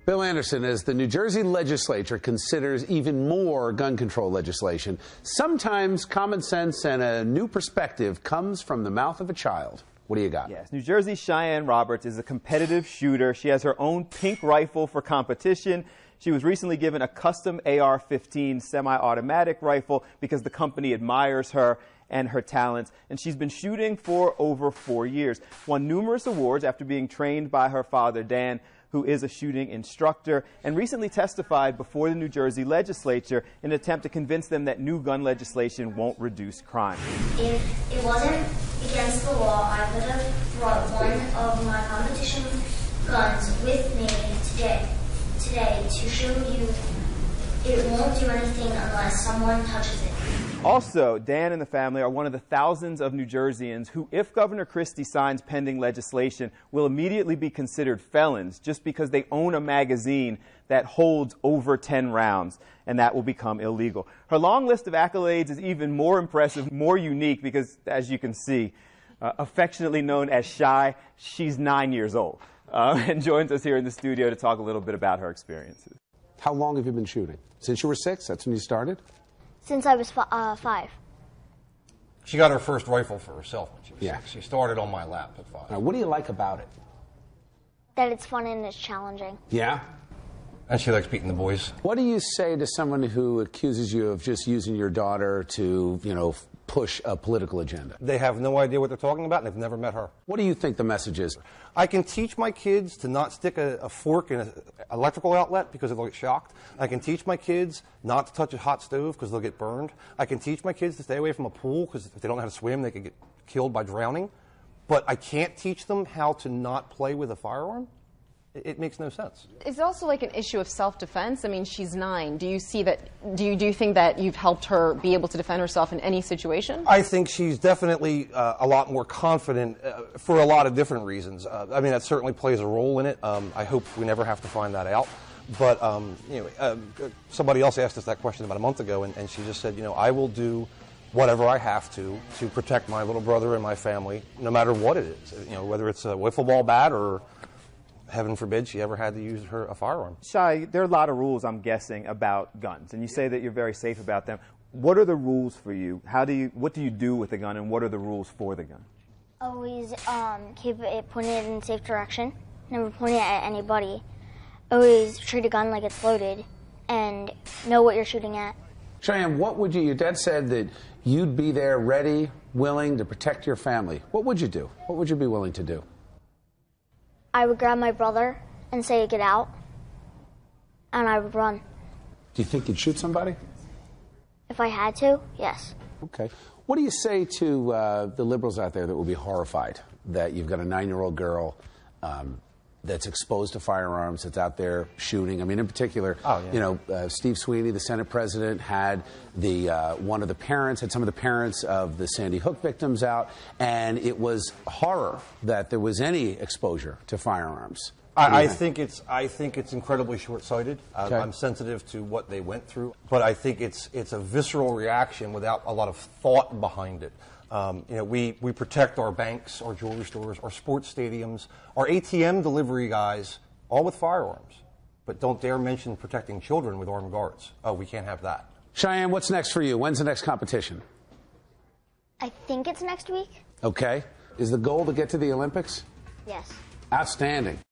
Bill Anderson, as the New Jersey legislature considers even more gun control legislation, sometimes common sense and a new perspective comes from the mouth of a child. What do you got? Yes, New Jersey's Shyanne Roberts is a competitive shooter. She has her own pink rifle for competition. She was recently given a custom AR-15 semi-automatic rifle because the company admires her and her talents. And she's been shooting for over 4 years. Won numerous awards after being trained by her father, Dan, who is a shooting instructor, and recently testified before the New Jersey legislature in an attempt to convince them that new gun legislation won't reduce crime. If it wasn't against the law, I would have brought one of my competition guns with me today to show you it won't do anything unless someone touches it. Also, Dan and the family are one of the thousands of New Jerseyans who, if Governor Christie signs pending legislation, will immediately be considered felons just because they own a magazine that holds over 10 rounds, and that will become illegal. Her long list of accolades is even more impressive, more unique, because, as you can see, affectionately known as Shy, she's 9 years old, and joins us here in the studio to talk a little bit about her experiences. How long have you been shooting? Since you were 6? That's when you started? Since I was 5. She got her first rifle for herself when she was 6. She started on my lap at 5. Now, what do you like about it? That it's fun and it's challenging. Yeah? And she likes beating the boys. What do you say to someone who accuses you of just using your daughter to, push a political agenda? They have no idea what they're talking about, and they've never met her. What do you think the message is? I can teach my kids to not stick a fork in an electrical outlet because they'll get shocked. I can teach my kids not to touch a hot stove because they'll get burned. I can teach my kids to stay away from a pool because if they don't know how to swim, they could get killed by drowning. But I can't teach them how to not play with a firearm. It makes no sense. It's also like an issue of self-defense. I mean, she's 9. Do you see that? Do you think that you've helped her be able to defend herself in any situation? I think she's definitely a lot more confident for a lot of different reasons. I mean, that certainly plays a role in it. I hope we never have to find that out. But somebody else asked us that question about a month ago, and she just said, I will do whatever I have to protect my little brother and my family, no matter what it is. Whether it's a wiffle ball bat or, heaven forbid, she ever had to use a firearm. Shy, there are a lot of rules, I'm guessing, about guns, and you say that you're very safe about them. What are the rules for you? What do you do with the gun, and what are the rules for the gun? Always keep it pointed in a safe direction. Never point it at anybody. Always treat a gun like it's loaded, and know what you're shooting at. Cheyenne, your dad said that you'd be there ready, willing to protect your family. What would you do? What would you be willing to do? I would grab my brother and say, get out, and I would run. Do you think you'd shoot somebody? If I had to, yes. Okay. What do you say to the liberals out there that will be horrified that you've got a 9-year-old girl that's exposed to firearms, that's out there shooting? I mean, in particular, Steve Sweeney, the Senate president, had some of the parents of the Sandy Hook victims out, and it was horror that there was any exposure to firearms. I think it's incredibly short-sighted. Okay. I'm sensitive to what they went through, but I think it's a visceral reaction without a lot of thought behind it. We protect our banks, our jewelry stores, our sports stadiums, our ATM delivery guys, all with firearms. But don't dare mention protecting children with armed guards. Oh, we can't have that. Cheyenne, what's next for you? When's the next competition? I think it's next week. Okay. Is the goal to get to the Olympics? Yes. Outstanding.